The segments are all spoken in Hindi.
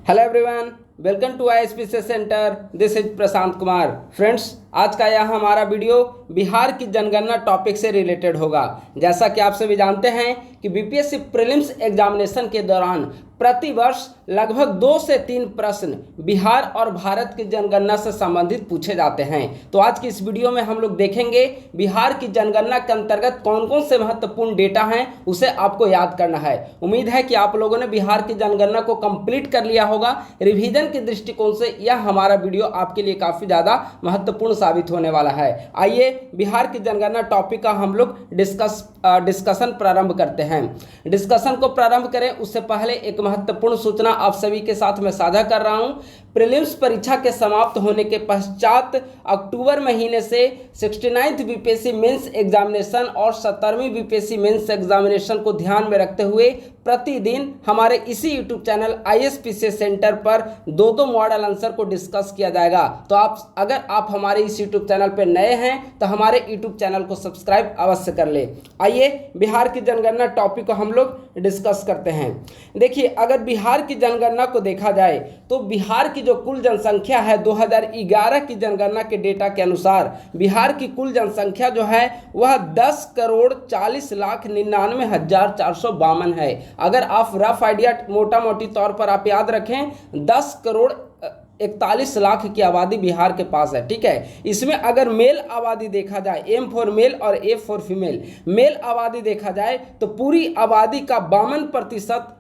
Hello everyone, welcome to ISPC centre. This is Prashant Kumar. Friends, आज का यह हमारा वीडियो बिहार की जनगणना टॉपिक से रिलेटेड होगा। जैसा कि आप सभी जानते हैं कि बीपीएससी प्रीलिम्स एग्जामिनेशन के दौरान प्रतिवर्ष लगभग 2 से 3 प्रश्न बिहार और भारत की जनगणना से संबंधित पूछे जाते हैं। तो आज की इस वीडियो में हम लोग देखेंगे बिहार की जनगणना के अंतर्गत कौन कौन से महत्वपूर्ण डेटा हैं, उसे आपको याद करना है। उम्मीद है कि आप लोगों ने बिहार की जनगणना को कंप्लीट कर लिया होगा। रिवीजन के दृष्टिकोण से यह हमारा वीडियो आपके लिए काफ़ी ज़्यादा महत्वपूर्ण साबित होने वाला है। आइए बिहार की जनगणना टॉपिक का हम लोग डिस्कशन प्रारंभ करते हैं। डिस्कशन को प्रारंभ करें उससे पहले एक महत्वपूर्ण सूचना आप सभी के साथ मैं साझा कर रहा हूं। प्रीलिम्स परीक्षा के समाप्त होने के पश्चात अक्टूबर महीने से 69th बीपीएससी मेंस एग्जामिनेशन और 17वीं बीपीएससी मेंस एग्जामिनेशन को ध्यान में रखते हुए प्रतिदिन हमारे इसी यूट्यूब चैनल आईएसपीसी सेंटर पर दो मॉडल आंसर को डिस्कस किया जाएगा। तो अगर आप हमारे इस यूट्यूब चैनल पर नए हैं तो हमारे यूट्यूब चैनल को सब्सक्राइब अवश्य कर ले। आइए बिहार की जनगणना टॉपिक को हम लोग डिस्कस करते हैं। देखिए, अगर बिहार की जनगणना को देखा जाए तो बिहार की जो कुल जनसंख्या है 2011 की जनगणना के डेटा के अनुसार बिहार की कुल जनसंख्या जो है वह 10,40,99,452 है। अगर आप रफ आइडिया मोटा मोटी तौर पर आप याद रखें, 10,41,00,000 की आबादी बिहार के पास है। ठीक है, इसमें अगर मेल आबादी देखा जाए, M फॉर मेल और A फॉर फीमेल, मेल आबादी देखा जाए तो पूरी आबादी का 52%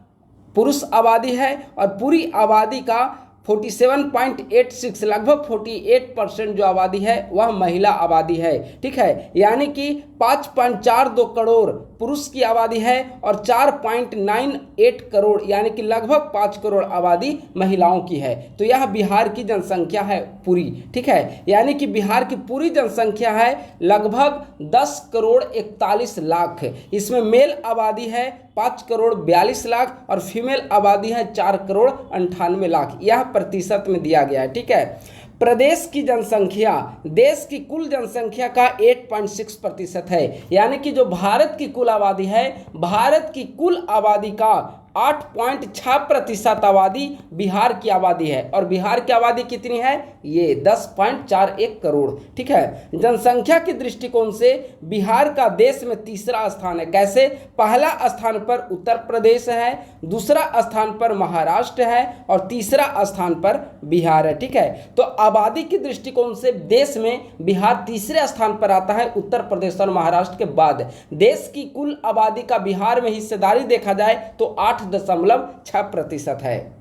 पुरुष आबादी है और पूरी आबादी का 47.86 लगभग 48% जो आबादी है वह महिला आबादी है। ठीक है, यानी कि 5.42 करोड़ पुरुष की आबादी है और 4.98 करोड़ यानी कि लगभग 5 करोड़ आबादी महिलाओं की है। तो यह बिहार की जनसंख्या है पूरी। ठीक है, यानी कि बिहार की पूरी जनसंख्या है लगभग 10,41,00,000। इसमें मेल आबादी है 5,42,00,000 और फीमेल आबादी है 4,98,00,000। यह प्रतिशत में दिया गया है। ठीक है, प्रदेश की जनसंख्या देश की कुल जनसंख्या का 8.6% है। यानी कि जो भारत की कुल आबादी है, भारत की कुल आबादी का 8.6% आबादी बिहार की आबादी है और बिहार की आबादी कितनी है? ये 10.41 करोड़। ठीक है, जनसंख्या के दृष्टिकोण से बिहार का देश में तीसरा स्थान है। कैसे? पहला स्थान पर उत्तर प्रदेश है, दूसरा स्थान पर महाराष्ट्र है और तीसरा स्थान पर बिहार है। ठीक है, तो आबादी के दृष्टिकोण से देश में बिहार तीसरे स्थान पर आता है उत्तर प्रदेश और महाराष्ट्र के बाद। देश की कुल आबादी का बिहार में हिस्सेदारी देखा जाए तो 8.6% है।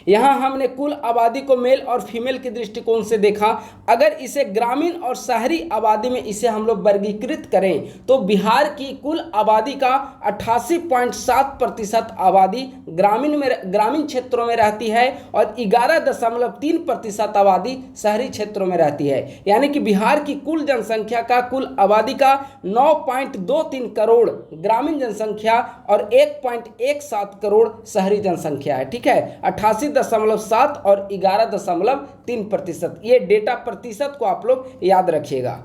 यहाँ हमने कुल आबादी को मेल और फीमेल के दृष्टिकोण से देखा। अगर इसे ग्रामीण और शहरी आबादी में इसे हम लोग वर्गीकृत करें तो बिहार की कुल आबादी का 88.7% आबादी ग्रामीण क्षेत्रों में रहती है और 11.3% आबादी शहरी क्षेत्रों में रहती है। यानी कि बिहार की कुल जनसंख्या का कुल आबादी का 9.23 करोड़ ग्रामीण जनसंख्या और 1.17 करोड़ शहरी जनसंख्या है। ठीक है, 88.7 और 11.3%। ये डेटा प्रतिशत को आप लोग याद रखिएगा।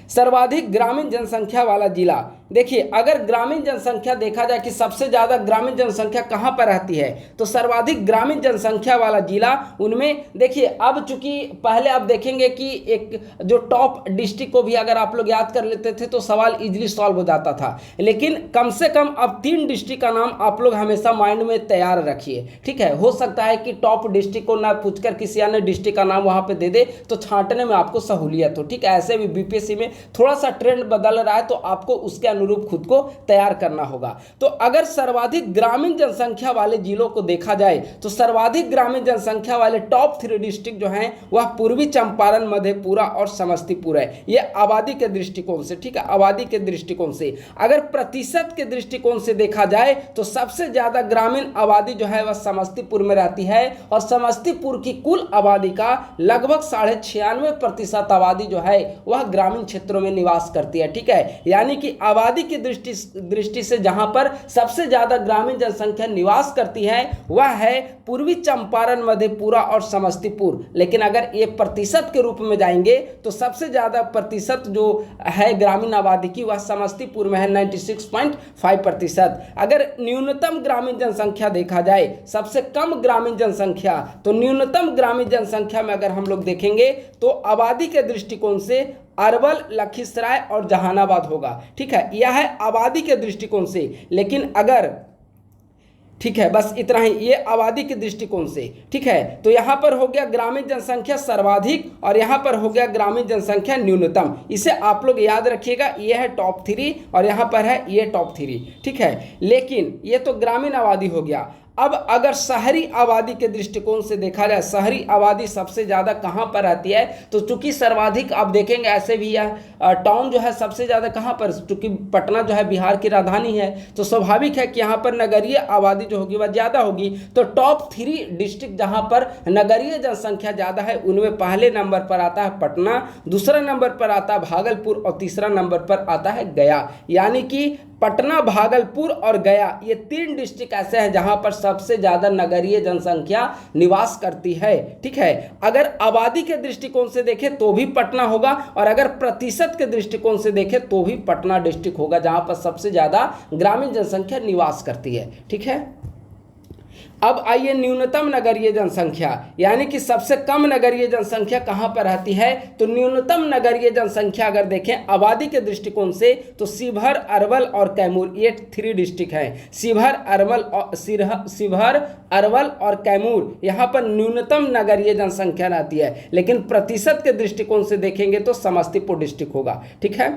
सर्वाधिक ग्रामीण जनसंख्या वाला जिला, देखिए अगर ग्रामीण जनसंख्या देखा जाए कि सबसे ज़्यादा ग्रामीण जनसंख्या कहाँ पर रहती है तो सर्वाधिक ग्रामीण जनसंख्या वाला जिला उनमें देखिए, अब चूंकि पहले आप देखेंगे कि एक जो टॉप डिस्ट्रिक्ट को भी अगर आप लोग याद कर लेते थे तो सवाल इजीली सॉल्व हो जाता था, लेकिन कम से कम अब 3 डिस्ट्रिक्ट का नाम आप लोग हमेशा माइंड में तैयार रखिए। ठीक है, हो सकता है कि टॉप डिस्ट्रिक्ट को ना पूछकर किसी अन्य डिस्ट्रिक्ट का नाम वहाँ पर दे दे तो छांटने में आपको सहूलियत हो। ठीक है, ऐसे भी बीपीएससी में थोड़ा सा ट्रेंड बदल रहा है तो आपको उसके अनुरूप खुद को तैयार करना होगा। तो अगर सर्वाधिक ग्रामीण जनसंख्या वाले जिलों को देखा जाए तो सर्वाधिक ग्रामीण जनसंख्या वाले टॉप 3 डिस्ट्रिक्ट जो हैं वह पूर्वी चंपारण, मधेपुरा और समस्तीपुर है। ये आबादी के दृष्टिकोण से। ठीक है, आबादी के दृष्टिकोण से अगर प्रतिशत के दृष्टिकोण से देखा जाए तो सबसे ज्यादा ग्रामीण आबादी जो है वह समस्तीपुर में रहती है और समस्तीपुर की कुल आबादी का लगभग 96% आबादी जो है वह ग्रामीण क्षेत्रों में निवास करती है। ठीक है, यानी कि आबादी आबादी की दृष्टि से जहां पर सबसे ज्यादा ग्रामीण जनसंख्या निवास करती है वह है पूर्वी चंपारण, मधेपुरा और समस्तीपुर। लेकिन अगर ये प्रतिशत के रूप में जाएंगे तो सबसे ज्यादा प्रतिशत जो है ग्रामीण आबादी की वह समस्तीपुर में है 96.5%। अगर न्यूनतम ग्रामीण जनसंख्या देखा जाए, सबसे कम ग्रामीण जनसंख्या, तो न्यूनतम ग्रामीण जनसंख्या में अगर हम लोग देखेंगे तो आबादी के दृष्टिकोण से अरवल, लखीसराय और जहानाबाद होगा। ठीक है, यह है आबादी के दृष्टिकोण से। लेकिन अगर, ठीक है, बस इतना ही ये आबादी के दृष्टिकोण से। ठीक है, तो यहाँ पर हो गया ग्रामीण जनसंख्या सर्वाधिक और यहाँ पर हो गया ग्रामीण जनसंख्या न्यूनतम। इसे आप लोग याद रखिएगा, ये है टॉप 3 और यहाँ पर है ये टॉप 3। ठीक है, लेकिन ये तो ग्रामीण आबादी हो गया। अब अगर शहरी आबादी के दृष्टिकोण से देखा जाए, शहरी आबादी सबसे ज़्यादा कहाँ पर रहती है, तो चूंकि सर्वाधिक आप देखेंगे ऐसे भी यह टाउन जो है सबसे ज़्यादा कहाँ पर, चूंकि पटना जो है बिहार की राजधानी है तो स्वाभाविक है कि यहाँ पर नगरीय आबादी जो होगी वह ज़्यादा होगी। तो टॉप 3 डिस्ट्रिक्ट जहाँ पर नगरीय जनसंख्या ज़्यादा है उनमें पहले नंबर पर आता है पटना, दूसरा नंबर पर आता है भागलपुर और तीसरा नंबर पर आता है गया। यानी कि पटना, भागलपुर और गया ये 3 डिस्ट्रिक्ट ऐसे हैं जहां पर सबसे ज्यादा नगरीय जनसंख्या निवास करती है। ठीक है, अगर आबादी के दृष्टिकोण से देखें तो भी पटना होगा और अगर प्रतिशत के दृष्टिकोण से देखें तो भी पटना डिस्ट्रिक्ट होगा जहां पर सबसे ज्यादा ग्रामीण जनसंख्या निवास करती है। ठीक है, अब आइए न्यूनतम नगरीय जनसंख्या, यानी कि सबसे कम नगरीय जनसंख्या कहां पर रहती है, तो न्यूनतम नगरीय जनसंख्या अगर देखें आबादी के दृष्टिकोण से तो शिवहर, अरवल और कैमूर, ये 3 डिस्ट्रिक्ट हैं। शिवहर, अरवल और कैमूर, यहाँ पर न्यूनतम नगरीय जनसंख्या रहती है। लेकिन प्रतिशत के दृष्टिकोण से देखेंगे तो समस्तीपुर डिस्ट्रिक्ट होगा। ठीक है,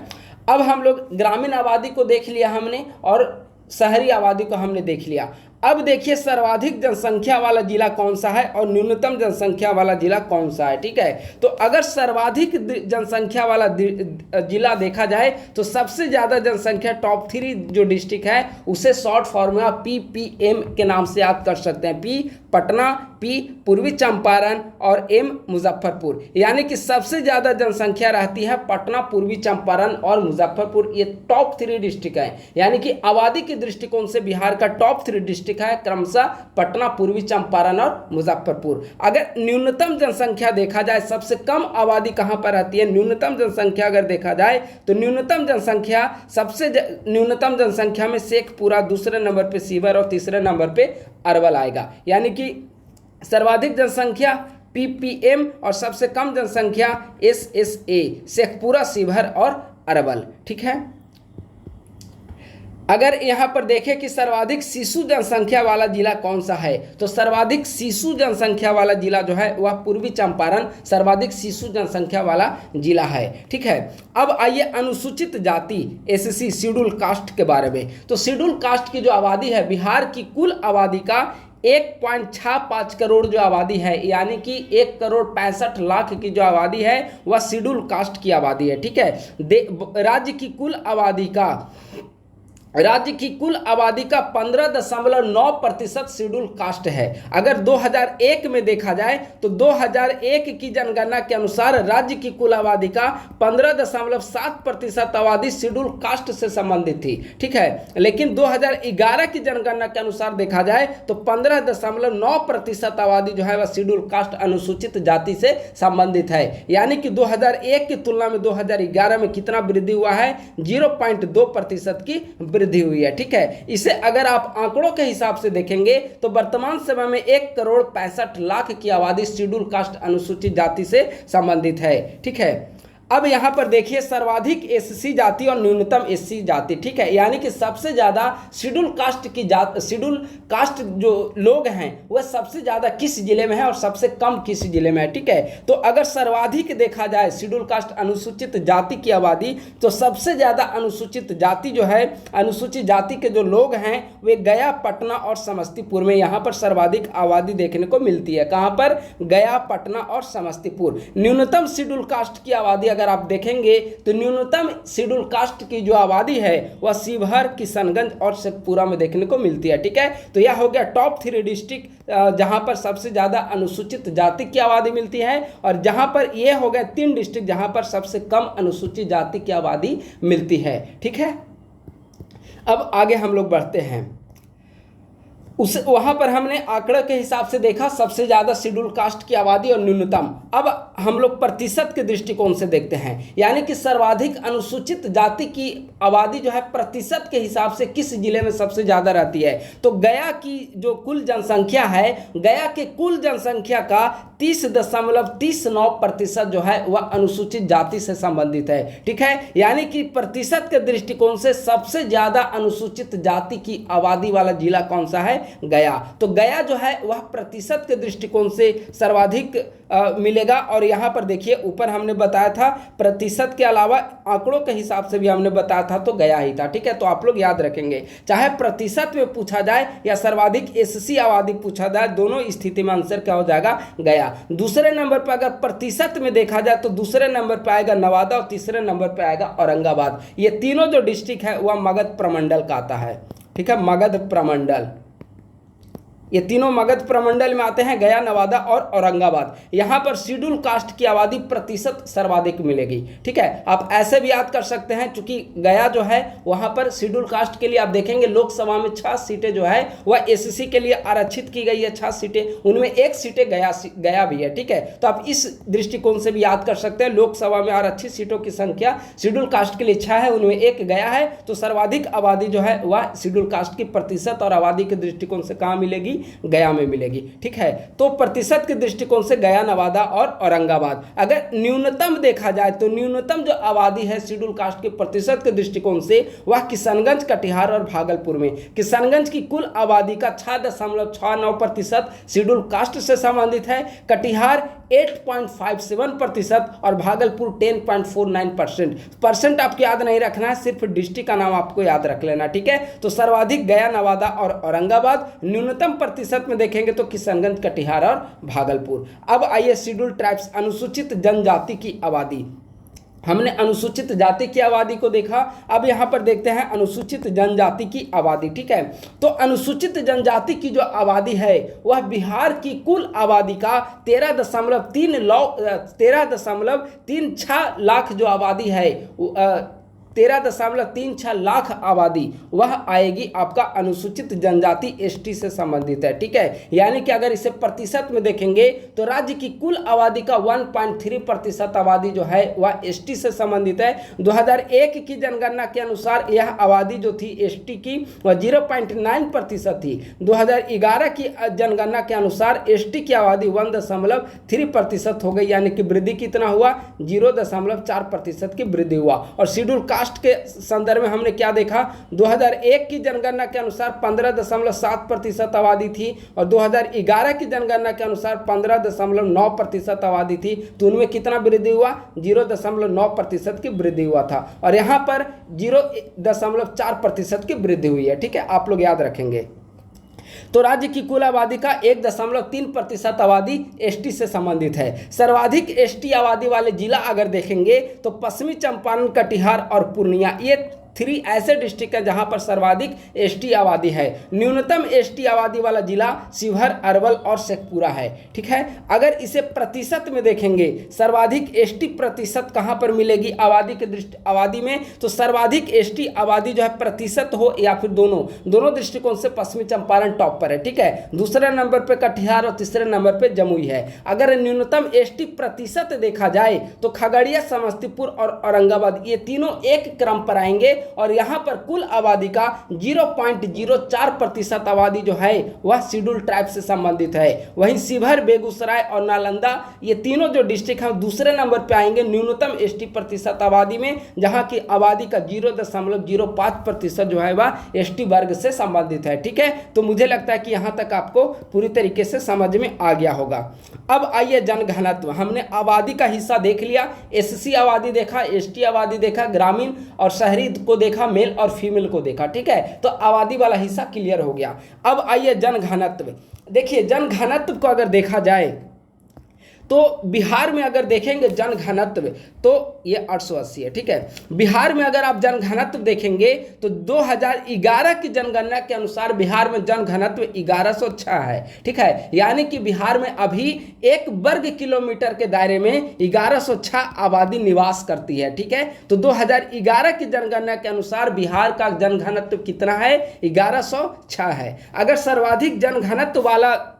अब हम लोग ग्रामीण आबादी को देख लिया हमने और शहरी आबादी को हमने देख लिया। अब देखिए सर्वाधिक जनसंख्या वाला जिला कौन सा है और न्यूनतम जनसंख्या वाला जिला कौन सा है। ठीक है, तो अगर सर्वाधिक जनसंख्या वाला जिला देखा जाए तो सबसे ज़्यादा जनसंख्या टॉप 3 जो डिस्ट्रिक्ट है उसे शॉर्ट फॉर्मूला PPM के नाम से याद कर सकते हैं। P पटना, P पूर्वी चंपारण और M मुजफ्फरपुर। यानी कि सबसे ज़्यादा जनसंख्या रहती है पटना, पूर्वी चंपारण और मुजफ्फरपुर, ये टॉप 3 डिस्ट्रिक्ट हैं। यानी कि आबादी के दृष्टिकोण से बिहार का टॉप 3 डिस्ट्रिक्ट है क्रमशः पटना, पूर्वी चंपारण और मुजफ्फरपुर। अगर न्यूनतम जनसंख्या देखा जाए, सबसे कम आबादी कहां पर रहती है, न्यूनतम जनसंख्या अगर देखा जाए तो न्यूनतम जनसंख्या में शेखपुरा, दूसरे नंबर पे शिवहर और तीसरे नंबर पे अरवल आएगा। यानी कि सर्वाधिक जनसंख्या PPM और सबसे कम जनसंख्या SSA, शेखपुरा, शिवहर और अरवल। ठीक है, अगर यहाँ पर देखें कि सर्वाधिक शिशु जनसंख्या वाला जिला कौन सा है, तो सर्वाधिक शिशु जनसंख्या वाला जिला जो है वह पूर्वी चंपारण सर्वाधिक शिशु जनसंख्या वाला जिला है। ठीक है, अब आइए अनुसूचित जाति SC शेड्यूल कास्ट के बारे में। तो शेड्यूल कास्ट की जो आबादी है, बिहार की कुल आबादी का 1.65 करोड़ जो आबादी है, यानी कि 1,65,00,000 की जो आबादी है वह शेड्यूल कास्ट की आबादी है। ठीक है, राज्य की कुल आबादी का 15.9% शेड्यूल कास्ट है। अगर 2001 में देखा जाए तो 2001 की जनगणना के अनुसार राज्य की कुल आबादी का 15.7% आबादी शेड्यूल कास्ट से संबंधित थी। ठीक है, लेकिन 2011 की जनगणना के अनुसार देखा जाए तो 15.9% आबादी जो है वह शेड्यूल कास्ट अनुसूचित जाति से संबंधित है। यानी कि 2001 की तुलना में 2011 में कितना वृद्धि हुआ है, 0.2% की वृद्धि हुई है। ठीक है, इसे अगर आप आंकड़ों के हिसाब से देखेंगे तो वर्तमान समय में 1,65,00,000 की आबादी शेड्यूल कास्ट अनुसूचित जाति से संबंधित है। ठीक है, अब यहाँ पर देखिए सर्वाधिक SC जाति और न्यूनतम SC जाति। ठीक है, यानी कि सबसे ज़्यादा शेड्यूल कास्ट जो लोग हैं वह सबसे ज़्यादा किस जिले में है और सबसे कम किस जिले में है। ठीक है, तो अगर सर्वाधिक देखा जाए शेड्यूल कास्ट अनुसूचित जाति की आबादी तो सबसे ज़्यादा अनुसूचित जाति जो है, अनुसूचित जाति के जो लोग हैं वे गया, पटना और समस्तीपुर में यहाँ पर सर्वाधिक आबादी देखने को मिलती है। कहाँ पर, गया, पटना और समस्तीपुर। न्यूनतम शेड्यूल कास्ट की आबादी अगर आप देखेंगे तो न्यूनतम शेड्यूल कास्ट की जो आबादी है वह शिवहर, किशनगंज और शेखपुरा में देखने को मिलती है। ठीक है, तो यह हो गया टॉप 3 डिस्ट्रिक्ट जहां पर सबसे ज्यादा अनुसूचित जाति की आबादी मिलती है और जहां पर यह हो गए 3 डिस्ट्रिक्ट जहां पर सबसे कम अनुसूचित जाति की आबादी मिलती है। ठीक है, अब आगे हम लोग बढ़ते हैं। उस वहाँ पर हमने आंकड़े के हिसाब से देखा सबसे ज़्यादा शेड्यूल कास्ट की आबादी और न्यूनतम। अब हम लोग प्रतिशत के दृष्टिकोण से देखते हैं, यानी कि सर्वाधिक अनुसूचित जाति की आबादी जो है प्रतिशत के हिसाब से किस जिले में सबसे ज़्यादा रहती है। तो गया की जो कुल जनसंख्या है, गया के कुल जनसंख्या का 30.39% जो है वह अनुसूचित जाति से संबंधित है। ठीक है, यानी कि प्रतिशत के दृष्टिकोण से सबसे ज़्यादा अनुसूचित जाति की आबादी वाला जिला कौन सा है? गया। तो गया जो है वह प्रतिशत के दृष्टिकोण से सर्वाधिक मिलेगा। और यहाँ पर देखिए ऊपर हमने बताया था प्रतिशत के अलावा आंकड़ों के हिसाब से भी हमने बताया था, तो गया ही था। ठीक है, तो आप लोग याद रखेंगे, चाहे प्रतिशत में पूछा जाए या सर्वाधिक एससी आबादी पूछा जाए, दोनों स्थिति में आंसर क्या हो जाएगा? गया। दूसरे नंबर पर अगर प्रतिशत में देखा जाए तो दूसरे नंबर पर आएगा नवादा और तीसरे नंबर पर आएगा औरंगाबाद। ये तीनों जो डिस्ट्रिक्ट है वह मगध प्रमंडल का आता है। ठीक है, मगध प्रमंडल, ये तीनों मगध प्रमंडल में आते हैं, गया, नवादा और औरंगाबाद। यहाँ पर शेड्यूल कास्ट की आबादी प्रतिशत सर्वाधिक मिलेगी। ठीक है, आप ऐसे भी याद कर सकते हैं, चूंकि गया जो है वहाँ पर शेड्यूल कास्ट के लिए आप देखेंगे लोकसभा में 6 सीटें जो है वह एससी के लिए आरक्षित की गई है, 6 सीटें, उनमें 1 सीटें गया भी है। ठीक है, तो आप इस दृष्टिकोण से भी याद कर सकते हैं, लोकसभा में आरक्षित सीटों की संख्या शेड्यूल कास्ट के लिए 6 है, उनमें 1 गया है। तो सर्वाधिक आबादी जो है वह शेड्यूल कास्ट की प्रतिशत और आबादी के दृष्टिकोण से कहाँ मिलेगी? गया में मिलेगी। ठीक है, तो प्रतिशत के दृष्टिकोण से गया, नवादा और औरंगाबाद। अगर न्यूनतम देखा जाए तो न्यूनतम जो आबादी है शेड्यूल कास्ट के प्रतिशत के दृष्टिकोण से वह किशनगंज, कटिहार और भागलपुर में। किशनगंज की कुल आबादी का 6.69% शेड्यूल कास्ट से संबंधित है, कटिहार 8.57% और भागलपुर 10.49%। परसेंट आपको याद नहीं रखना है, सिर्फ डिस्ट्रिक्ट का नाम आपको याद रख लेना। ठीक है, तो सर्वाधिक गया, नवादा और औरंगाबाद, न्यूनतम प्रतिशत में देखेंगे तो किशनगंज, कटिहार और भागलपुर। अब आइए शेड्यूल ट्राइब्स, अनुसूचित जनजाति की आबादी। हमने अनुसूचित जाति की आबादी को देखा, अब यहाँ पर देखते हैं अनुसूचित जनजाति की आबादी। ठीक है, तो अनुसूचित जनजाति की जो आबादी है वह बिहार की कुल आबादी का 13.36 लाख जो आबादी है, 13.36 लाख आबादी वह आएगी आपका अनुसूचित जनजाति एसटी से संबंधित है। ठीक है, यानी कि अगर इसे प्रतिशत में देखेंगे तो राज्य की कुल आबादी का 1.3% आबादी जो है वह एसटी से संबंधित है। 2001 की जनगणना के अनुसार यह आबादी जो थी एसटी की वह 0.9% थी। 2011 की जनगणना के अनुसार एसटी की आबादी 1.3% हो गई, यानी कि वृद्धि कितना हुआ? 0.4% की वृद्धि हुआ। और शेड्यूल कास्ट के संदर्भ में हमने क्या देखा? 2001 की जनगणना के अनुसार 15.7% आबादी थी और 2011 की जनगणना के अनुसार 15.9% आबादी थी। तो उनमें कितना वृद्धि हुआ? 0.9% की वृद्धि हुआ था और यहाँ पर 0.4% की वृद्धि हुई है। ठीक है, आप लोग याद रखेंगे। तो राज्य की कुल आबादी का 1.3% आबादी एसटी से संबंधित है। सर्वाधिक एसटी आबादी वाले जिला अगर देखेंगे तो पश्चिमी चंपारण, कटिहार और पूर्णिया, ये 3 ऐसे डिस्ट्रिक्ट हैं जहां पर सर्वाधिक एसटी आबादी है। न्यूनतम एसटी आबादी वाला जिला शिवहर, अरवल और शेखपुरा है। ठीक है, अगर इसे प्रतिशत में देखेंगे सर्वाधिक एसटी प्रतिशत कहां पर मिलेगी आबादी में, तो सर्वाधिक एसटी आबादी जो है प्रतिशत हो या फिर दोनों दृष्टिकोण से पश्चिमी चंपारण टॉप पर है। ठीक है, दूसरे नंबर पर कटिहार और तीसरे नंबर पर जमुई है। अगर न्यूनतम एसटी प्रतिशत देखा जाए तो खगड़िया, समस्तीपुर और औरंगाबाद ये तीनों एक क्रम पर आएंगे और यहाँ पर कुल आबादी का 0.04% आबादी जो है वह शेड्यूल ट्राइब से संबंधित है। वहीं शिवहर, बेगूसराय और नालंदा ये तीनों जो डिस्ट्रिक्ट हैं दूसरे नंबर पे आएंगे न्यूनतम एसटी प्रतिशत आबादी में, जहाँ की आबादी का 0.05% जो है वह एसटी वर्ग से संबंधित है। ठीक है, तो मुझे लगता है कि यहाँ तक आपको पूरी तरीके से समझ में आ गया होगा। अब आइए जनघनत्व। हमने आबादी का हिस्सा देख लिया, एससी आबादी देखा, एसटी आबादी देखा, ग्रामीण और शहरी को देखा, मेल और फीमेल को देखा। ठीक है, तो आबादी वाला हिस्सा क्लियर हो गया। अब आइए जनघनत्व। देखिए जनघनत्व को अगर देखा जाए तो बिहार में अगर देखेंगे जनघनत्व तो ये 880 है, ठीक है। बिहार में अगर आप जनघनत्व देखेंगे तो 2011 की जनगणना के अनुसार बिहार में जनघनत्व 1106 है, ठीक है। यानी कि बिहार में अभी 1 वर्ग किलोमीटर के दायरे में 1106 आबादी निवास करती है, ठीक है। तो 2011 की जनगणना के अनुसार बिहार का जनघनत्व कितना है? 1106 है। अगर सर्वाधिक जनघनत्व वाला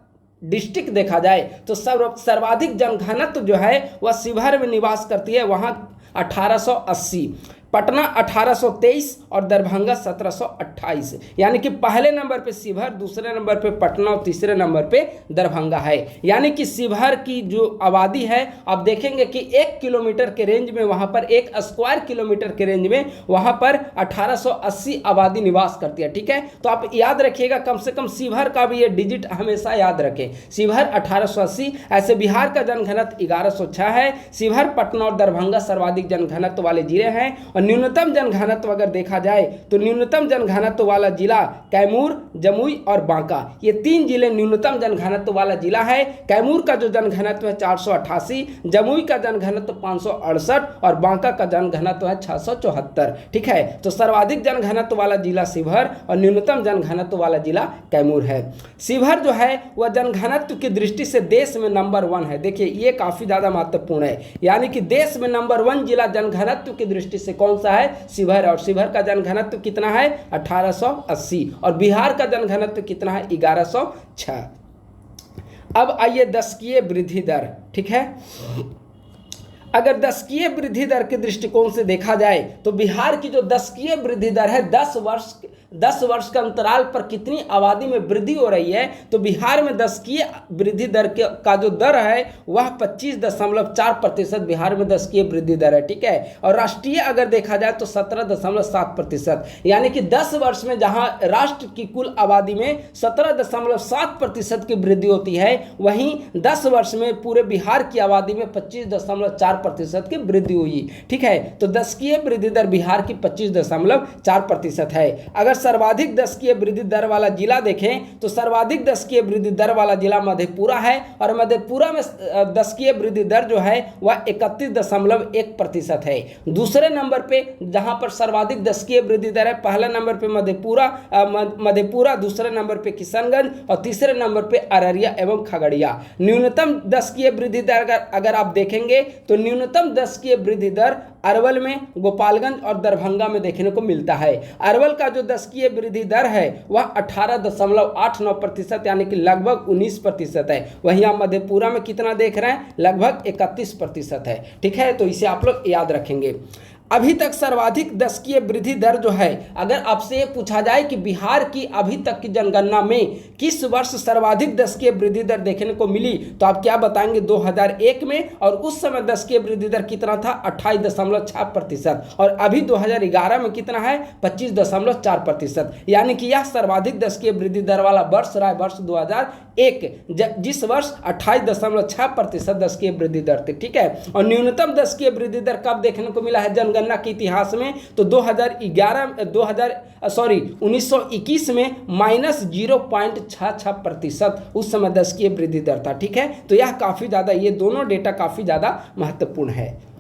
डिस्ट्रिक्ट देखा जाए तो सर्वाधिक जनघनत्व जो है वह शिवहर में निवास करती है, वहाँ 1880, पटना 1823 और दरभंगा 1728। यानी कि पहले नंबर पे शिवहर, दूसरे नंबर पे पटना और तीसरे नंबर पे दरभंगा है। यानी कि शिवहर की जो आबादी है आप देखेंगे कि 1 किलोमीटर के रेंज में वहाँ पर 1 स्क्वायर किलोमीटर के रेंज में वहाँ पर 1880 आबादी निवास करती है, ठीक है। तो आप याद रखिएगा, कम से कम शिवहर का भी ये डिजिट हमेशा याद रखें, शिवहर 1880। ऐसे बिहार का जनघनत्व 1106 है। शिवहर, पटना और दरभंगा सर्वाधिक जनघनत्व वाले जिले हैं। और न्यूनतम जनघनत्व अगर देखा जाए तो न्यूनतम जनघनत्व वाला जिला कैमूर, जमुई और बांका, ये 3 जिले न्यूनतम जनघनत्व वाला जिला है। कैमूर का जो जनघनत्व है 488, जमुई का जनघनत्व 568 और बांका का जनघनत्व है 674, ठीक है। तो सर्वाधिक जनघनत्व वाला जिला शिवहर और न्यूनतम जनघनत्व वाला जिला कैमूर है। शिवहर जो है वह जनघनत्व की दृष्टि से देश में नंबर 1 है। देखिए ये काफी ज्यादा महत्वपूर्ण है, यानी कि देश में नंबर 1 जिला जनघनत्व की दृष्टि से कौन सा है? शिवहर। और शिवहर का जनघनत्व कितना है? 1880। और बिहार का जनघनत्व कितना है? 1106। अब आइए दशकीय वृद्धि दर, ठीक है। अगर दशकीय वृद्धि दर के दृष्टिकोण से देखा जाए तो बिहार की जो दशकीय वृद्धि दर है 10 वर्ष के अंतराल पर कितनी आबादी में वृद्धि हो रही है, तो बिहार में दशकीय वृद्धि दर का जो दर है वह 25.4% बिहार में दशकीय वृद्धि दर है, ठीक है। और राष्ट्रीय अगर देखा जाए तो 17.7%, यानी कि 10 वर्ष में जहां राष्ट्र की कुल आबादी में 17.7% की वृद्धि होती है, वहीं 10 वर्ष में पूरे बिहार की आबादी में 25.4% की वृद्धि हुई, ठीक है। तो दशकीय वृद्धि दर बिहार की 25.4% है। अगर सर्वाधिक दशकीय वृद्धि दर वाला जिला देखें तो सर्वाधिक दशकीय वृद्धि दर वाला जिला मधेपुरा है। और मधेपुरा में दशकीय वृद्धि दर जो है वह 31.1% है। दूसरे नंबर पे जहां पर सर्वाधिक दशकीय वृद्धि दर है, पहला नंबर पे मधेपुरा, दूसरे नंबर पे किशनगंज और तीसरे नंबर पे अररिया एवं खगड़िया। न्यूनतम दशकीय वृद्धि दर अगर आप देखेंगे तो न्यूनतम दशकीय वृद्धि दर अरवल में, गोपालगंज और दरभंगा में देखने को मिलता है। अरवल का जो दशकीय वृद्धि दर है वह 18.89% यानी कि लगभग 19% है। वहीं आप मधेपुरा में कितना देख रहे हैं? लगभग 31% है, ठीक है। तो इसे आप लोग याद रखेंगे। अभी तक सर्वाधिक दशकीय वृद्धि दर जो है, अगर आपसे ये पूछा जाए कि बिहार की अभी तक की जनगणना में किस वर्ष सर्वाधिक दशकीय वृद्धि दर देखने को मिली, तो आप क्या बताएंगे? 2001 में। और उस समय दशकीय वृद्धि दर कितना था? 28.6%। और अभी 2011 में कितना है? 25.4%। यानी कि यह सर्वाधिक दशकीय वृद्धि दर वाला वर्ष रहा है, वर्ष 2001, जिस वर्ष 28.6% दशकीय वृद्धि दर थी, ठीक है। और न्यूनतम दशकीय वृद्धि दर कब देखने को मिला है जनगणना के इतिहास में? तो 1921 में -0.66% उस समय दशकीय वृद्धि दर था, ठीक है। तो यह काफी ज्यादा, ये दोनों डेटा काफी ज्यादा महत्वपूर्ण है।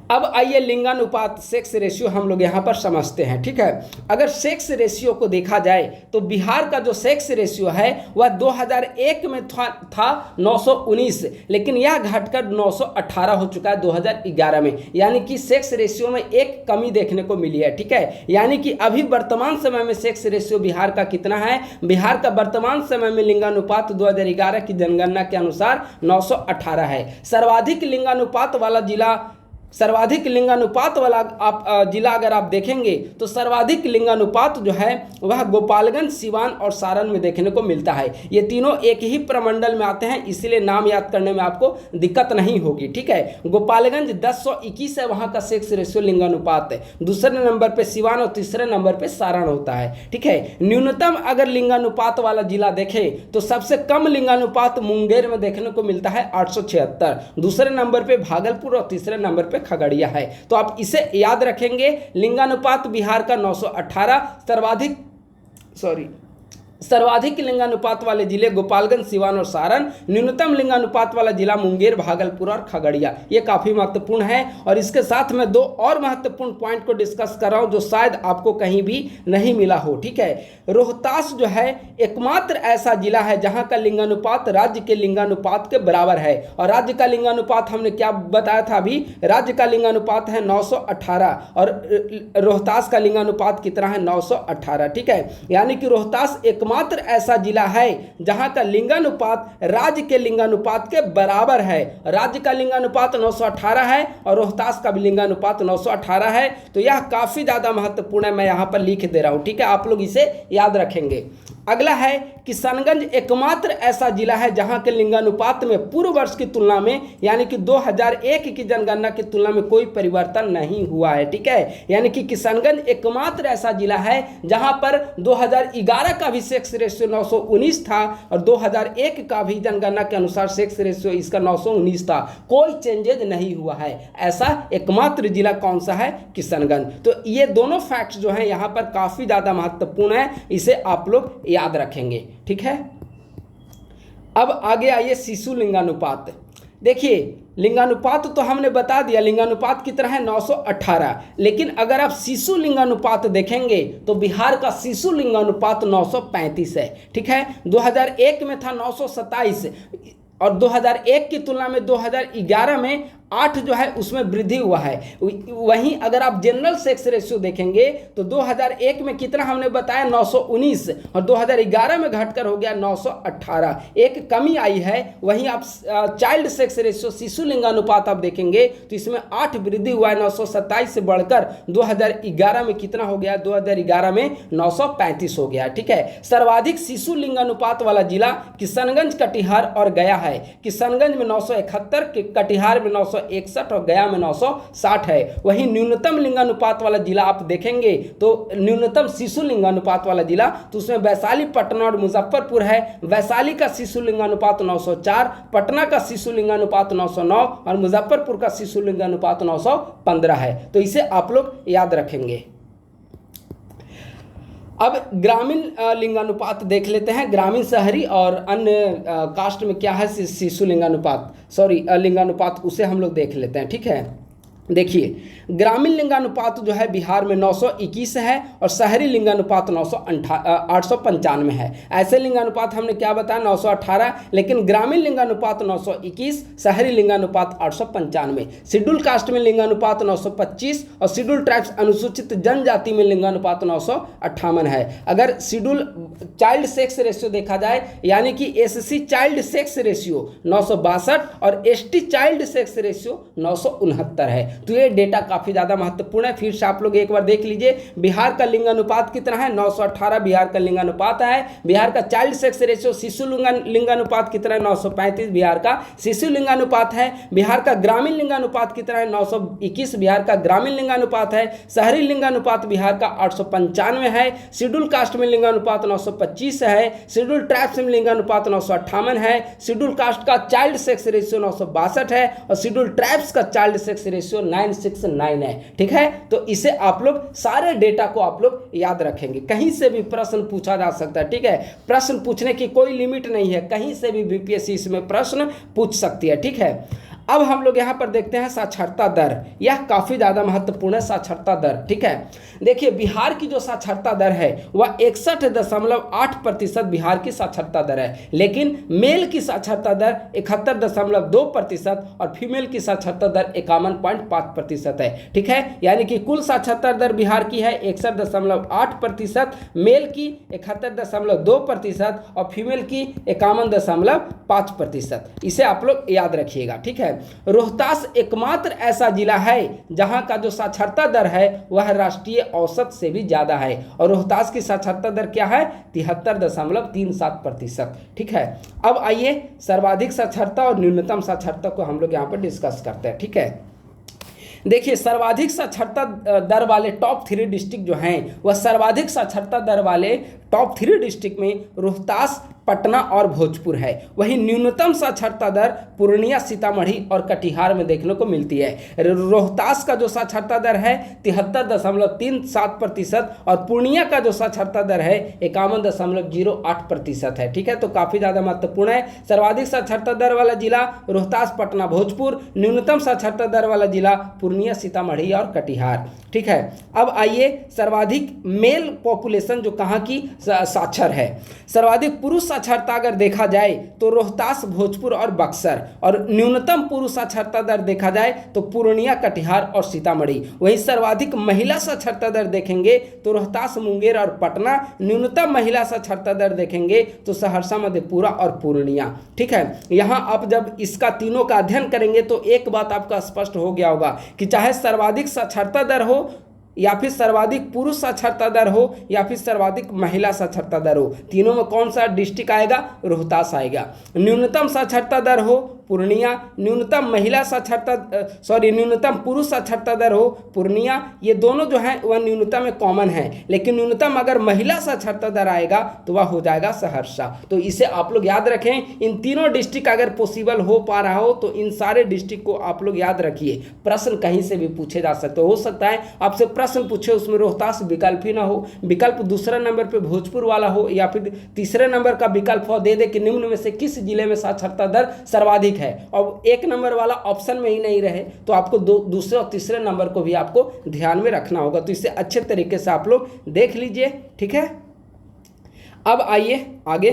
अब आइए लिंगानुपात, सेक्स रेशियो हम लोग यहाँ पर समझते हैं, ठीक है। अगर सेक्स रेशियो को देखा जाए तो बिहार का जो सेक्स रेशियो है वह 2001 में था 919, लेकिन यह घटकर 918 हो चुका है 2011 में। यानी कि सेक्स रेशियो में एक कमी देखने को मिली है, ठीक है। यानी कि अभी वर्तमान समय में सेक्स रेशियो बिहार का कितना है? बिहार का वर्तमान समय में लिंगानुपात 2011 की जनगणना के अनुसार 918 है। सर्वाधिक लिंगानुपात वाला जिला अगर आप देखेंगे तो सर्वाधिक लिंगानुपात जो है वह गोपालगंज, सिवान और सारण में देखने को मिलता है। ये तीनों एक ही प्रमंडल में आते हैं, इसलिए नाम याद करने में आपको दिक्कत नहीं होगी, ठीक है। गोपालगंज 1021 है वहाँ का सेक्स रेशियो लिंगानुपात है। दूसरे नंबर पे सिवान और तीसरे नंबर पे सारण होता है, ठीक है। न्यूनतम अगर लिंगानुपात वाला जिला देखें तो सबसे कम लिंगानुपात मुंगेर में देखने को मिलता है 876, दूसरे नंबर पे भागलपुर और तीसरे नंबर पे खगड़िया है। तो आप इसे याद रखेंगे। लिंगानुपात बिहार का 918, सर्वाधिक लिंगानुपात वाले जिले गोपालगंज, सिवान और सारण। न्यूनतम लिंगानुपात वाला जिला मुंगेर, भागलपुर और खगड़िया। ये काफ़ी महत्वपूर्ण है। और इसके साथ मैं दो और महत्वपूर्ण पॉइंट को डिस्कस कर रहा हूँ जो शायद आपको कहीं भी नहीं मिला हो। ठीक है, रोहतास जो है एकमात्र ऐसा जिला है जहाँ का लिंगानुपात राज्य के लिंगानुपात के बराबर है। और राज्य का लिंगानुपात हमने क्या बताया था अभी, राज्य का लिंगानुपात है 918 और रोहतास का लिंगानुपात कितना है, 918। ठीक है, यानी कि रोहतास एकमात्र ऐसा जिला है जहां का लिंगानुपात राज्य के लिंगानुपात के बराबर है। राज्य का लिंगानुपात 918 है और रोहतास का भी लिंगानुपात 918 है। तो यह काफी ज्यादा महत्वपूर्ण है, मैं यहां पर लिख दे रहा हूं। ठीक है, आप लोग इसे याद रखेंगे। अगला है किशनगंज एकमात्र ऐसा जिला है जहां के लिंगानुपात में पूर्व वर्ष की तुलना में यानी कि 2001 की जनगणना की तुलना में कोई परिवर्तन नहीं हुआ है। ठीक है, यानी कि किशनगंज एकमात्र ऐसा जिला है जहां पर 2011 का भी सेक्स रेशियो 919 था और 2001 का भी जनगणना के अनुसार सेक्स रेशियो इसका 919 था। कोई चेंजेज नहीं हुआ है। ऐसा एकमात्र जिला कौन सा है, किशनगंज। तो ये दोनों फैक्ट्स जो हैं यहाँ पर काफ़ी ज़्यादा महत्वपूर्ण है, इसे आप लोग याद रखेंगे। ठीक है, अब आगे आइए शिशु लिंगानुपात। देखिए लिंगानुपात तो हमने बता दिया, लिंगानुपात कितना है 918, लेकिन अगर आप शिशु लिंगानुपात देखेंगे तो बिहार का शिशु लिंगानुपात 935 है। ठीक है, 2001 में था 927 और 2001 की तुलना में 2011 में 8 जो है उसमें वृद्धि हुआ है। वहीं अगर आप जनरल सेक्स रेशियो देखेंगे तो 2001 में कितना हमने बताया 919 और 2011 में घटकर हो गया 918, एक कमी आई है। वहीं आप चाइल्ड सेक्स रेशियो शिशु लिंगानुपात आप देखेंगे तो इसमें 8 वृद्धि हुआ है, 927 से बढ़कर 2011 में कितना हो गया, 2011 में 935 हो गया। ठीक है, सर्वाधिक शिशु लिंगानुपात वाला जिला किशनगंज, कटिहार और गया है। किशनगंज में 971, कटिहार में 961 और गया में 960 है। वहीं न्यूनतम लिंगानुपात वाला जिला आप देखेंगे तो न्यूनतम शिशु लिंगानुपात वाला जिला तो उसमें वैशाली, पटना और मुजफ्फरपुर है। वैशाली का शिशु लिंगानुपात 904, पटना का शिशु लिंगानुपात 909 और मुजफ्फरपुर का शिशु लिंगानुपात 915 है। तो इसे आप लोग याद रखेंगे। अब ग्रामीण लिंगानुपात देख लेते हैं। ग्रामीण, शहरी और अन्य कास्ट में क्या है शिशु लिंगानुपात, लिंगानुपात, उसे हम लोग देख लेते हैं। ठीक है, देखिए ग्रामीण लिंगानुपात जो है बिहार में 921 है और शहरी लिंगानुपात 895 है। ऐसे लिंगानुपात हमने क्या बताया 918, लेकिन ग्रामीण लिंगानुपात 921, शहरी लिंगानुपात 895। शेड्यूल कास्ट में लिंगानुपात 925 और शेड्यूल ट्राइब्स अनुसूचित जनजाति में लिंगानुपात 958 है। अगर शेड्यूल चाइल्ड सेक्स रेशियो देखा जाए यानी कि एससी चाइल्ड सेक्स रेशियो 962 और एसटी चाइल्ड सेक्स रेशियो 969 है। तो ये डेटा काफी ज्यादा महत्वपूर्ण है। फिर से आप लोग एक बार देख लीजिए, बिहार का लिंगानुपात कितना है 918 बिहार का लिंगानुपात है। बिहार का चाइल्ड सेक्स रेशियो शिशु लिंगानुपात कितना है 935 बिहार का शिशु लिंगानुपात है। बिहार का ग्रामीण लिंगानुपात कितना है 921 बिहार का ग्रामीण लिंगानुपात है। शहरी लिंगानुपात बिहार का 895 है। शेड्यूल कास्ट में लिंगानुपात 925 है। शेड्यूल ट्राइब्स में लिंगानुपात 958 है। शेड्यूल कास्ट का चाइल्ड सेक्स रेशियो 962 है और शेड्यूल ट्राइब्स का चाइल्ड सेक्स रेशियो 969 है। ठीक है, तो इसे आप लोग सारे डेटा को आप लोग याद रखेंगे। कहीं से भी प्रश्न पूछा जा सकता है। ठीक है, प्रश्न पूछने की कोई लिमिट नहीं है, कहीं से भी बीपीएससी इसमें प्रश्न पूछ सकती है। ठीक है, अब हम लोग यहाँ पर देखते हैं साक्षरता दर। यह काफ़ी ज़्यादा महत्वपूर्ण है साक्षरता दर। ठीक है, देखिए बिहार की जो साक्षरता दर है वह 61.8% बिहार की साक्षरता दर है, लेकिन मेल की साक्षरता दर 71.2% और फीमेल की साक्षरता दर 51.5% है। ठीक है, यानी कि कुल साक्षरता दर बिहार की है 61.8%, मेल की 71.2% और फीमेल की 51.5%। इसे आप लोग याद रखिएगा। ठीक है, रोहतास एकमात्र ऐसा जिला है जहां का जो साक्षरता दर है वह राष्ट्रीय औसत से भी ज्यादा है और रोहतास की साक्षरता दर क्या है 73.37%। ठीक है, अब आइए सर्वाधिक साक्षरता और न्यूनतम साक्षरता को हम लोग यहाँ पर डिस्कस करते हैं। ठीक है, देखिए सर्वाधिक साक्षरता दर वाले टॉप 3 डिस्ट्रिक्ट जो हैं वह सर्वाधिक साक्षरता दर वाले टॉप 3 डिस्ट्रिक्ट में रोहतास, पटना और भोजपुर है। वहीं न्यूनतम साक्षरता दर पूर्णिया, सीतामढ़ी और कटिहार में देखने को मिलती है। रोहतास का जो साक्षरता दर है 73.37% और पूर्णिया का जो साक्षरता दर है 51.08% है। ठीक है, तो काफी ज्यादा महत्वपूर्ण है। सर्वाधिक साक्षरता दर वाला जिला रोहतास, पटना, भोजपुर। न्यूनतम साक्षरता दर वाला जिला पूर्णिया, सीतामढ़ी और कटिहार। ठीक है, अब आइए सर्वाधिक मेल पॉपुलेशन जो कहाँ की साक्षर है। सर्वाधिक पुरुष साक्षरता अगर देखा जाए तो रोहतास, भोजपुर और बक्सर, और न्यूनतम पुरुष साक्षरता दर देखा जाए तो पूर्णिया, कटिहार और सीतामढ़ी। वहीं सर्वाधिक महिला साक्षरता दर देखेंगे तो रोहतास, मुंगेर और पटना। न्यूनतम महिला साक्षरता दर देखेंगे तो सहरसा, मधेपुरा और पूर्णिया। ठीक है, यहाँ आप जब इसका तीनों का अध्ययन करेंगे तो एक बात आपका स्पष्ट हो गया होगा कि चाहे सर्वाधिक साक्षरता दर हो या फिर सर्वाधिक पुरुष साक्षरता दर हो या फिर सर्वाधिक महिला साक्षरता दर हो, तीनों में कौन सा डिस्ट्रिक्ट आएगा? रोहतास आएगा। न्यूनतम साक्षरता दर हो पूर्णिया, न्यूनतम न्यूनतम पुरुष साक्षरता दर हो पूर्णिया। ये दोनों जो है वह न्यूनतम में कॉमन है, लेकिन न्यूनतम अगर महिला साक्षरता दर आएगा तो वह हो जाएगा सहरसा। तो इसे आप लोग याद रखें। इन तीनों डिस्ट्रिक्ट अगर पॉसिबल हो पा रहा हो तो इन सारे डिस्ट्रिक्ट को आप लोग याद रखिए। प्रश्न कहीं से भी पूछे जा सकते हो सकता है आपसे प्रश्न पूछे उसमें रोहतास विकल्प ही ना हो, विकल्प दूसरे नंबर पे भोजपुर वाला हो, या फिर तीसरे नंबर का विकल्प दे दे कि निम्न में से किस जिले में साक्षरता दर सर्वाधिक है, और एक नंबर वाला ऑप्शन में ही नहीं रहे तो आपको दूसरे और तीसरे नंबर को भी आपको ध्यान में रखना होगा। तो इसे अच्छे तरीके से आप लोग देख लीजिए। ठीक है, अब आइए आगे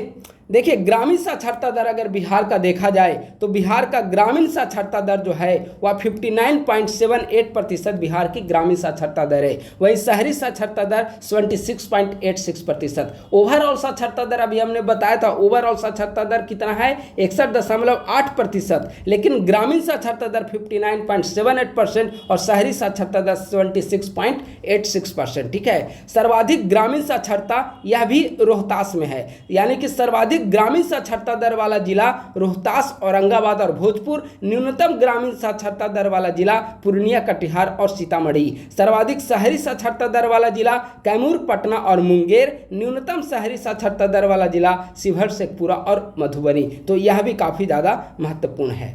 देखिए। ग्रामीण साक्षरता दर अगर बिहार का देखा जाए तो बिहार का ग्रामीण साक्षरता दर जो है वह 59.78% बिहार की ग्रामीण साक्षरता दर है। वहीं शहरी साक्षरता दर 26.86%। ओवरऑल साक्षरता दर अभी हमने बताया था, ओवरऑल साक्षरता दर कितना है? 61.8%, लेकिन ग्रामीण साक्षरता दर 59.78% और शहरी साक्षरता दर 26.86%। ठीक है, सर्वाधिक ग्रामीण साक्षरता यह भी रोहतास में है, यानी कि सर्वाधिक ग्रामीण साक्षरता दर वाला जिला रोहतास, औरंगाबाद और भोजपुर। न्यूनतम ग्रामीण साक्षरता दर वाला जिला पूर्णिया, कटिहार और सीतामढ़ी। सर्वाधिक शहरी साक्षरता दर वाला जिला कैमूर, पटना और मुंगेर। न्यूनतम शहरी साक्षरता दर वाला जिला शिवहर, शेखपुरा और मधुबनी। तो यह भी काफी ज्यादा महत्वपूर्ण है।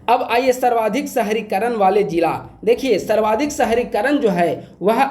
अब आइए सर्वाधिक शहरीकरण वाले जिला। देखिए सर्वाधिक शहरीकरण जो है वह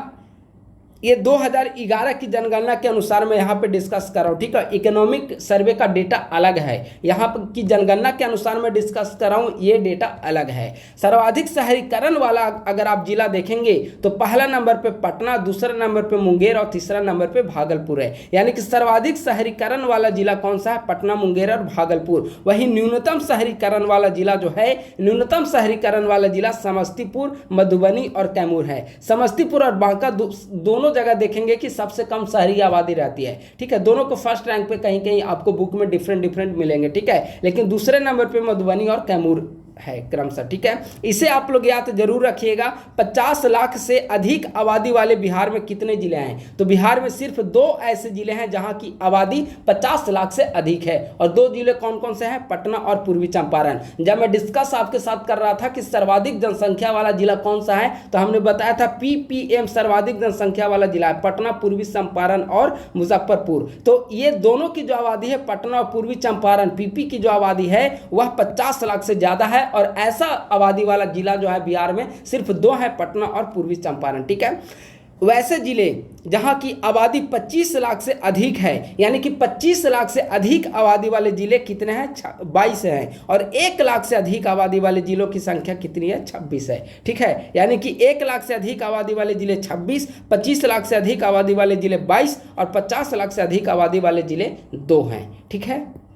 ये 2011 की जनगणना के अनुसार मैं यहाँ पे डिस्कस कर रहा हूँ। ठीक है, इकोनॉमिक सर्वे का डेटा अलग है, यहाँ पर की जनगणना के अनुसार मैं डिस्कस कर रहा हूँ, ये डेटा अलग है। सर्वाधिक शहरीकरण वाला अगर आप जिला देखेंगे तो पहला नंबर पे पटना, दूसरा नंबर पे मुंगेर और तीसरा नंबर पे भागलपुर है। यानी कि सर्वाधिक शहरीकरण वाला जिला कौन सा है? पटना, मुंगेर और भागलपुर। वहीं न्यूनतम शहरीकरण वाला जिला जो है, न्यूनतम शहरीकरण वाला जिला समस्तीपुर, मधुबनी और कैमूर है। समस्तीपुर और बांका दोनों जगह देखेंगे कि सबसे कम शहरी आबादी रहती है। ठीक है, दोनों को फर्स्ट रैंक पे कहीं कहीं आपको बुक में डिफरेंट मिलेंगे। ठीक है, लेकिन दूसरे नंबर पे मधुबनी और कैमूर है क्रमशः। ठीक है, इसे आप लोग याद जरूर रखिएगा। 50 लाख से अधिक आबादी वाले बिहार में कितने जिले हैं? तो बिहार में सिर्फ 2 ऐसे जिले हैं जहां की आबादी 50 लाख से अधिक है, और 2 जिले कौन कौन से हैं? पटना और पूर्वी चंपारण। जब मैं डिस्कस आपके साथ कर रहा था कि सर्वाधिक जनसंख्या वाला जिला कौन सा है, तो हमने बताया था PPM सर्वाधिक जनसंख्या वाला जिला है पटना, पूर्वी चंपारण और मुजफ्फरपुर। तो ये दोनों की जो आबादी है पटना और पूर्वी चंपारण, PP की जो आबादी है वह 50 लाख से ज्यादा है, और ऐसा आबादी वाला जिला जो है बिहार में सिर्फ 2 है, पटना और पूर्वी चंपारण। ठीक है, वैसे जिले जहां की आबादी 25 लाख से अधिक है, यानी कि 25 लाख से अधिक आबादी वाले जिले कितने हैं? 22 हैं, और 1 लाख से अधिक आबादी वाले जिलों की संख्या कितनी है? 26 है। ठीक है, यानी कि 1 लाख से अधिक आबादी वाले जिले 26, 25 लाख से अधिक आबादी वाले जिले 22 और 50 लाख से अधिक आबादी वाले जिले 2 हैं। ठीक है,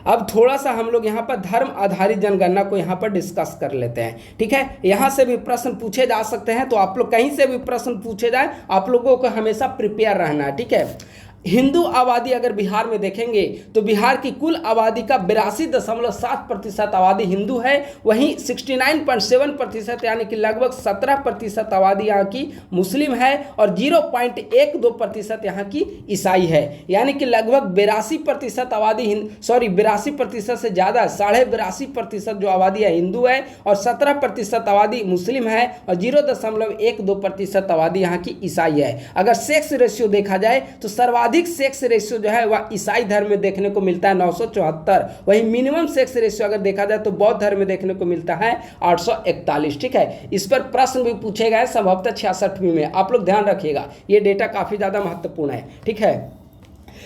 अब थोड़ा सा हम लोग यहाँ पर धर्म आधारित जनगणना को यहाँ पर डिस्कस कर लेते हैं। ठीक है, यहाँ से भी प्रश्न पूछे जा सकते हैं, तो आप लोग कहीं से भी प्रश्न पूछे जाए आप लोगों को हमेशा प्रिपेयर रहना है। ठीक है, हिंदू आबादी अगर बिहार में देखेंगे तो बिहार की कुल आबादी का 82.7% आबादी हिंदू है। वहीं 69.7% यानी कि लगभग 17% आबादी यहाँ की मुस्लिम है, और 0.12% यहाँ की ईसाई है। यानी कि लगभग 82% आबादी 82% से ज़्यादा 82.5% जो आबादी है हिंदू है, और 17% आबादी मुस्लिम है, और 0.12% आबादी यहाँ की ईसाई है। अगर सेक्स रेशियो देखा जाए तो सर्वाधिक सर्वाधिक सेक्स रेशियो जो है वह ईसाई धर्म में देखने को मिलता है 974। वही मिनिमम सेक्स रेशियो अगर देखा जाए तो बौद्ध धर्म में देखने को मिलता है 841। ठीक है, इस पर प्रश्न भी पूछे गए संभवतः 66वीं में, आप लोग ध्यान रखिएगा, ये डेटा काफी ज्यादा महत्वपूर्ण है। ठीक है,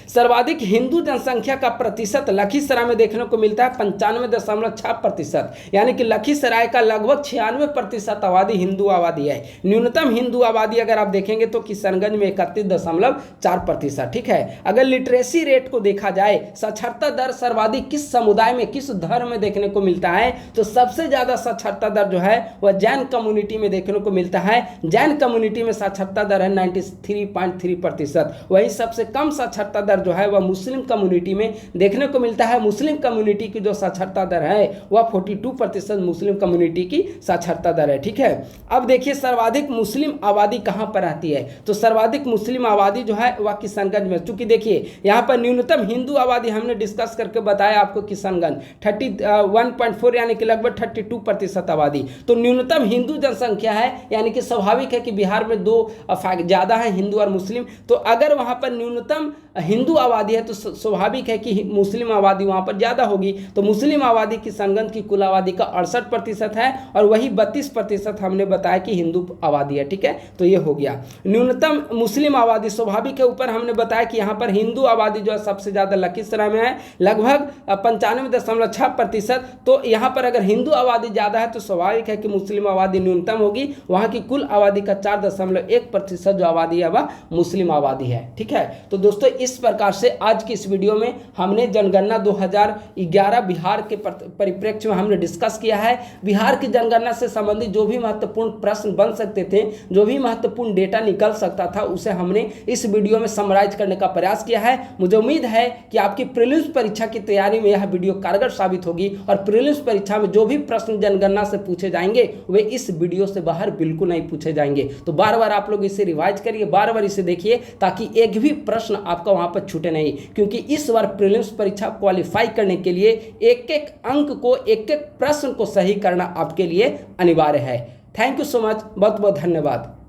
सर्वाधिक हिंदू जनसंख्या का प्रतिशत लखीसराय में देखने को मिलता है 95.6%, यानी कि लखीसराय का लगभग 96% आबादी हिंदू आबादी है। न्यूनतम हिंदू आबादी अगर आप देखेंगे तो किशनगंज में 31.4%। ठीक है, अगर लिटरेसी रेट को देखा जाए, साक्षरता दर सर्वाधिक किस समुदाय में, किस धर्म में देखने को मिलता है, तो सबसे ज्यादा साक्षरता दर जो है वह जैन कम्युनिटी में देखने को मिलता है। जैन कम्युनिटी में साक्षरता दर है 93.3%। वही सबसे कम साक्षरता दर जो है वह मुस्लिम कम्युनिटी में देखने को मिलता है। मुस्लिम कम्युनिटी की जो साक्षरता दर है वह 42% मुस्लिम कम्युनिटी की साक्षरता दर है। ठीक है, अब देखिए सर्वाधिक मुस्लिम आबादी कहां पर रहती है, तो सर्वाधिक मुस्लिम आबादी जो है वह किशनगंज में। चूंकि देखिए यहां पर न्यूनतम हिंदू आबादी हमने डिस्कस करके बताया आपको, किशनगंज 31.4 यानी कि लगभग 32% आबादी, तो न्यूनतम हिंदू जनसंख्या है, यानी कि स्वाभाविक है कि बिहार में दो ज्यादा है, हिंदू और मुस्लिम। तो अगर वहां पर न्यूनतम हिंदू आबादी है तो स्वाभाविक है कि मुस्लिम आबादी वहां पर ज्यादा होगी। तो मुस्लिम आबादी किशनगंज की कुल आबादी का 68% है, और वही 32% हमने बताया कि हिंदू आबादी है। ठीक है, तो ये हो गया न्यूनतम मुस्लिम आबादी। स्वाभाविक है, ऊपर हमने बताया कि यहाँ पर हिंदू आबादी जो है सबसे ज्यादा लखीसराय में है, लगभग 95.6%। तो यहाँ पर अगर हिंदू आबादी ज्यादा है तो स्वाभाविक है कि मुस्लिम आबादी न्यूनतम होगी। वहाँ की कुल आबादी का 4.1% जो आबादी है वह मुस्लिम आबादी है। ठीक है, तो दोस्तों इस प्रकार से आज की इस वीडियो में हमने जनगणना 2011 बिहार के परिप्रेक्ष्य में हमने डिस्कस किया है। बिहार की जनगणना से संबंधित जो भी महत्वपूर्ण प्रश्न बन सकते थे, जो भी महत्वपूर्ण डेटा निकल सकता था, उसे हमने इस वीडियो में समराइज करने का प्रयास किया है। मुझे उम्मीद है कि आपकी प्रीलिम्स परीक्षा की तैयारी में यह वीडियो कारगर साबित होगी, और प्रीलिम्स परीक्षा में जो भी प्रश्न जनगणना से पूछे जाएंगे वे इस वीडियो से बाहर बिल्कुल नहीं पूछे जाएंगे। तो बार बार आप लोग इसे रिवाइज करिए, बार बार इसे देखिए, ताकि एक भी प्रश्न आपका वहां पर छूटे नहीं, क्योंकि इस बार प्रीलिम्स परीक्षा क्वालिफाई करने के लिए एक एक अंक को, एक एक प्रश्न को सही करना आपके लिए अनिवार्य है। थैंक यू सो मच, बहुत बहुत धन्यवाद।